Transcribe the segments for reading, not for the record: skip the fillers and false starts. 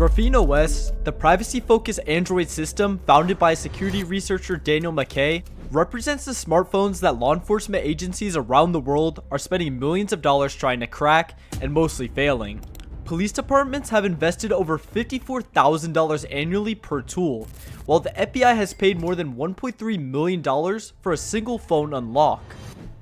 GrapheneOS, the privacy-focused Android system founded by security researcher Daniel McKay, represents the smartphones that law enforcement agencies around the world are spending millions of dollars trying to crack and mostly failing. Police departments have invested over $54,000 annually per tool, while the FBI has paid more than $1.3 million for a single phone unlock.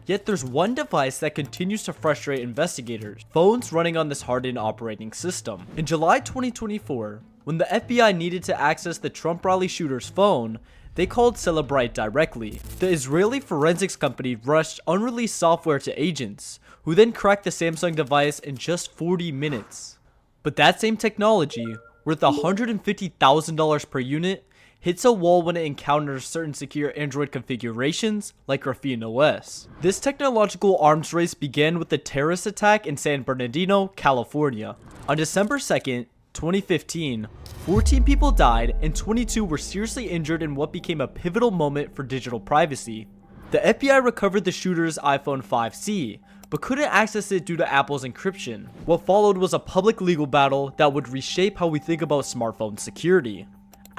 Yet there's one device that continues to frustrate investigators: phones running on this hardened operating system. In July 2024, when the FBI needed to access the Trump rally shooter's phone, they called Cellebrite directly. The Israeli forensics company rushed unreleased software to agents, who then cracked the Samsung device in just 40 minutes. But that same technology, worth $150,000 per unit, hits a wall when it encounters certain secure Android configurations like GrapheneOS. This technological arms race began with the terrorist attack in San Bernardino, California. On December 2nd, 2015, 14 people died and 22 were seriously injured in what became a pivotal moment for digital privacy. The FBI recovered the shooter's iPhone 5C, but couldn't access it due to Apple's encryption. What followed was a public legal battle that would reshape how we think about smartphone security.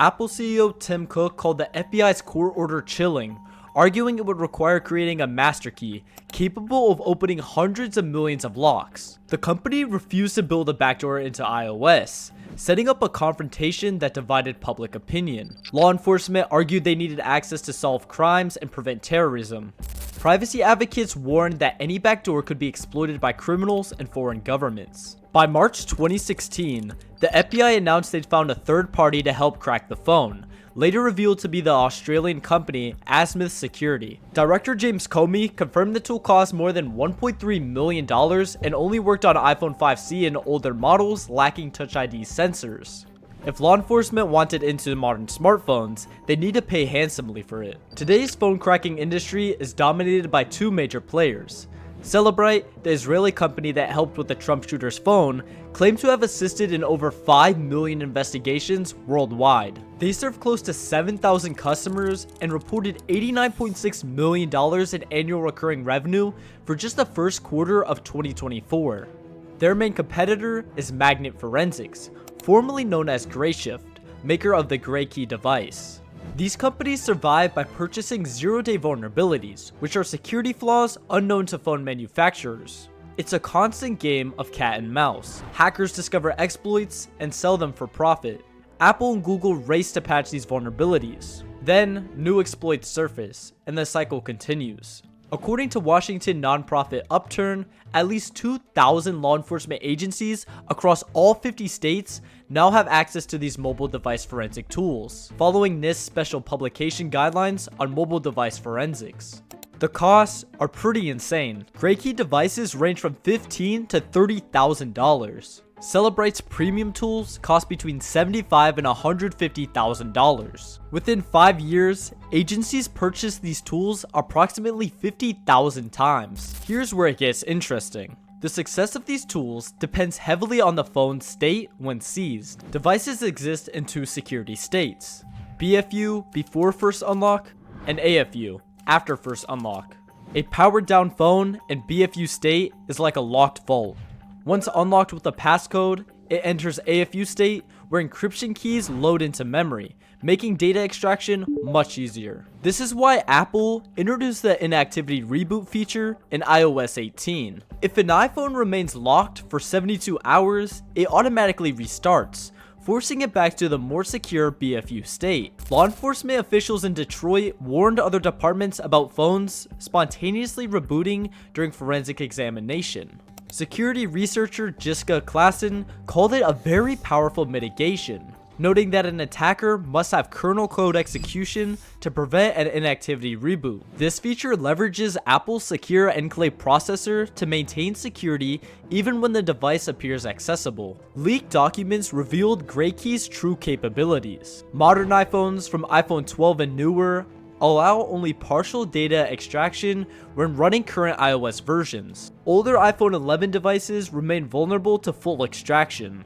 Apple CEO Tim Cook called the FBI's court order chilling, arguing it would require creating a master key capable of opening hundreds of millions of locks. The company refused to build a backdoor into iOS, setting up a confrontation that divided public opinion. Law enforcement argued they needed access to solve crimes and prevent terrorism. Privacy advocates warned that any backdoor could be exploited by criminals and foreign governments. By March 2016, the FBI announced they'd found a third party to help crack the phone, later revealed to be the Australian company Azimuth Security. Director James Comey confirmed the tool cost more than $1.3 million and only worked on iPhone 5C and older models lacking Touch ID sensors. If law enforcement wanted into modern smartphones, they need to pay handsomely for it. Today's phone cracking industry is dominated by two major players. Cellebrite, the Israeli company that helped with the Trump shooter's phone, claimed to have assisted in over 5 million investigations worldwide. They serve close to 7,000 customers and reported $89.6 million in annual recurring revenue for just the first quarter of 2024. Their main competitor is Magnet Forensics, formerly known as Grayshift, maker of the GrayKey device. These companies survive by purchasing zero-day vulnerabilities, which are security flaws unknown to phone manufacturers. It's a constant game of cat and mouse. Hackers discover exploits and sell them for profit. Apple and Google race to patch these vulnerabilities. Then, new exploits surface, and the cycle continues. According to Washington nonprofit Upturn, at least 2,000 law enforcement agencies across all 50 states now have access to these mobile device forensic tools, following NIST's special publication guidelines on mobile device forensics. The costs are pretty insane. GrayKey devices range from $15,000 to $30,000. Cellebrite's premium tools cost between $75,000 and $150,000. Within 5 years, agencies purchased these tools approximately 50,000 times. Here's where it gets interesting. The success of these tools depends heavily on the phone's state when seized. Devices exist in two security states: BFU before first unlock and AFU after first unlock. A powered down phone in BFU state is like a locked vault. Once unlocked with a passcode, it enters AFU state where encryption keys load into memory, making data extraction much easier. This is why Apple introduced the inactivity reboot feature in iOS 18. If an iPhone remains locked for 72 hours, it automatically restarts, forcing it back to the more secure BFU state. Law enforcement officials in Detroit warned other departments about phones spontaneously rebooting during forensic examination. Security researcher Jessica Klassen called it a very powerful mitigation, noting that an attacker must have kernel code execution to prevent an inactivity reboot. This feature leverages Apple's secure enclave processor to maintain security even when the device appears accessible. Leaked documents revealed GrayKey's true capabilities. Modern iPhones from iPhone 12 and newer allow only partial data extraction when running current iOS versions. Older iPhone 11 devices remain vulnerable to full extraction.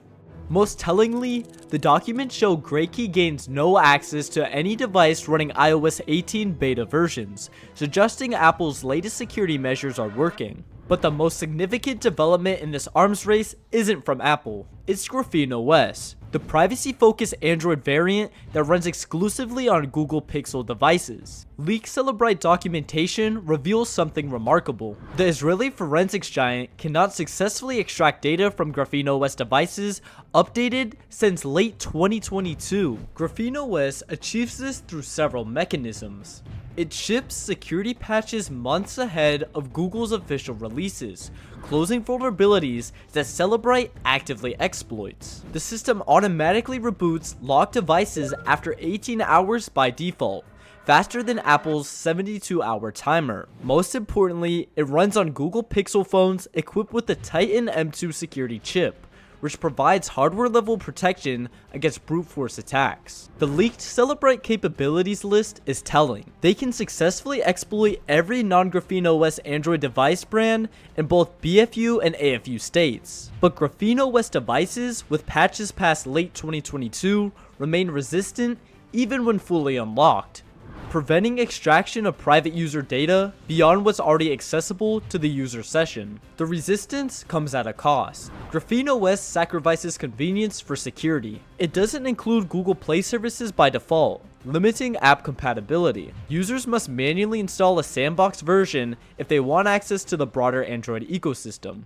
Most tellingly, the documents show GrayKey gains no access to any device running iOS 18 beta versions, suggesting Apple's latest security measures are working. But the most significant development in this arms race isn't from Apple, it's GrapheneOS, the privacy-focused Android variant that runs exclusively on Google Pixel devices. Leaked Cellebrite documentation reveals something remarkable. The Israeli forensics giant cannot successfully extract data from GrapheneOS devices updated since late 2022. GrapheneOS achieves this through several mechanisms. It ships security patches months ahead of Google's official releases, closing vulnerabilities that Cellebrite actively exploits. The system automatically reboots locked devices after 18 hours by default, faster than Apple's 72-hour timer. Most importantly, it runs on Google Pixel phones equipped with the Titan M2 security chip, which provides hardware-level protection against brute force attacks. The leaked Cellebrite capabilities list is telling. They can successfully exploit every non-GrapheneOS Android device brand in both BFU and AFU states. But GrapheneOS devices with patches past late 2022 remain resistant even when fully unlocked, preventing extraction of private user data beyond what's already accessible to the user session. The resistance comes at a cost. GrapheneOS sacrifices convenience for security. It doesn't include Google Play services by default, limiting app compatibility. Users must manually install a sandbox version if they want access to the broader Android ecosystem.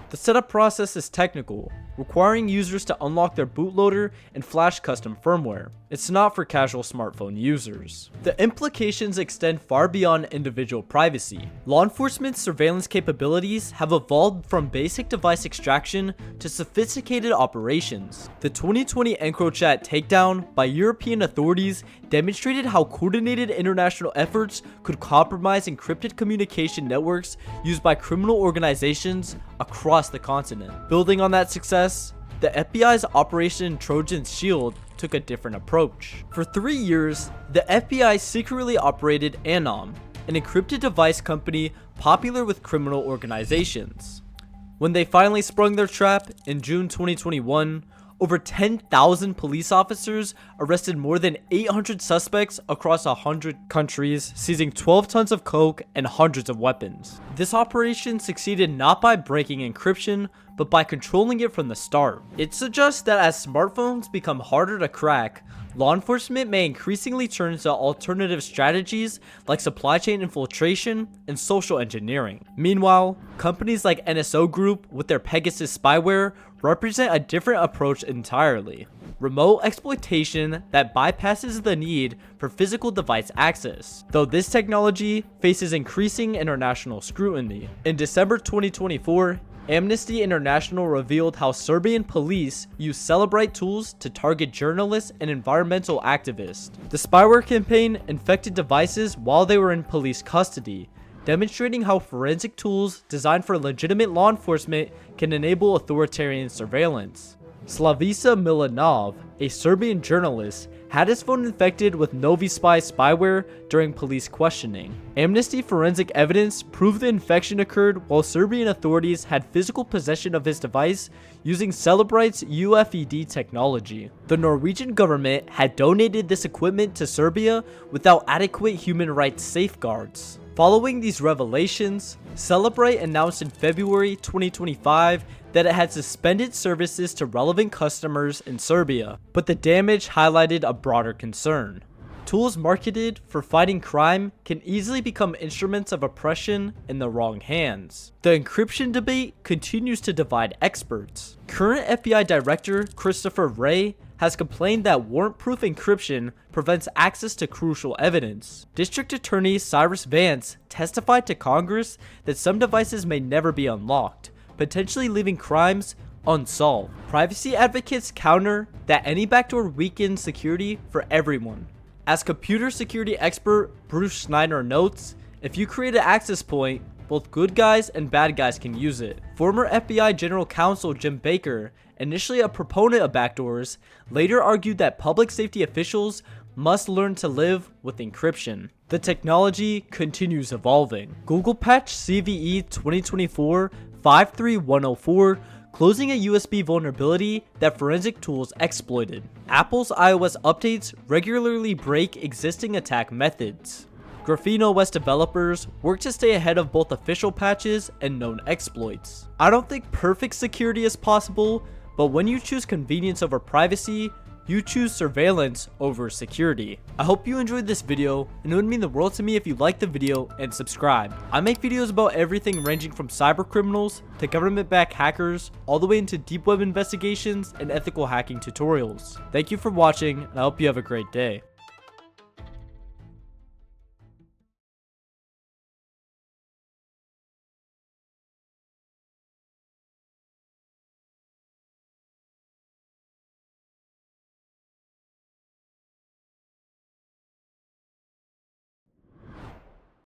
The setup process is technical, requiring users to unlock their bootloader and flash custom firmware. It's not for casual smartphone users. The implications extend far beyond individual privacy. Law enforcement surveillance capabilities have evolved from basic device extraction to sophisticated operations. The 2020 EncroChat takedown by European authorities demonstrated how coordinated international efforts could compromise encrypted communication networks used by criminal organizations across the continent. Building on that success, the FBI's Operation Trojan Shield took a different approach. For 3 years, the FBI secretly operated Anom, an encrypted device company popular with criminal organizations. When they finally sprung their trap in June 2021, over 10,000 police officers arrested more than 800 suspects across 100 countries, seizing 12 tons of coke and hundreds of weapons. This operation succeeded not by breaking encryption, but by controlling it from the start. It suggests that as smartphones become harder to crack, law enforcement may increasingly turn to alternative strategies like supply chain infiltration and social engineering. Meanwhile, companies like NSO Group with their Pegasus spyware represent a different approach entirely. Remote exploitation that bypasses the need for physical device access, though this technology faces increasing international scrutiny. In December 2024, Amnesty International revealed how Serbian police use Cellebrite tools to target journalists and environmental activists. The spyware campaign infected devices while they were in police custody, demonstrating how forensic tools designed for legitimate law enforcement can enable authoritarian surveillance. Slavica Milanov, a Serbian journalist, had his phone infected with Novi Spy spyware during police questioning. Amnesty forensic evidence proved the infection occurred while Serbian authorities had physical possession of his device using Cellebrite's UFED technology. The Norwegian government had donated this equipment to Serbia without adequate human rights safeguards. Following these revelations, Cellebrite announced in February 2025 that it had suspended services to relevant customers in Serbia, but the damage highlighted a broader concern. Tools marketed for fighting crime can easily become instruments of oppression in the wrong hands. The encryption debate continues to divide experts. Current FBI Director Christopher Wray has complained that warrant-proof encryption prevents access to crucial evidence. District Attorney Cyrus Vance testified to Congress that some devices may never be unlocked, potentially leaving crimes unsolved. Privacy advocates counter that any backdoor weakens security for everyone. As computer security expert Bruce Schneider notes, if you create an access point, both good guys and bad guys can use it. Former FBI General Counsel Jim Baker, initially a proponent of backdoors, later argued that public safety officials must learn to live with encryption. The technology continues evolving. Google patch CVE 2024-53104, closing a USB vulnerability that forensic tools exploited. Apple's iOS updates regularly break existing attack methods. GrapheneOS developers work to stay ahead of both official patches and known exploits. I don't think perfect security is possible, but when you choose convenience over privacy, you choose surveillance over security. I hope you enjoyed this video, and it would mean the world to me if you liked the video and subscribed. I make videos about everything ranging from cyber criminals to government-backed hackers, all the way into deep web investigations and ethical hacking tutorials. Thank you for watching, and I hope you have a great day.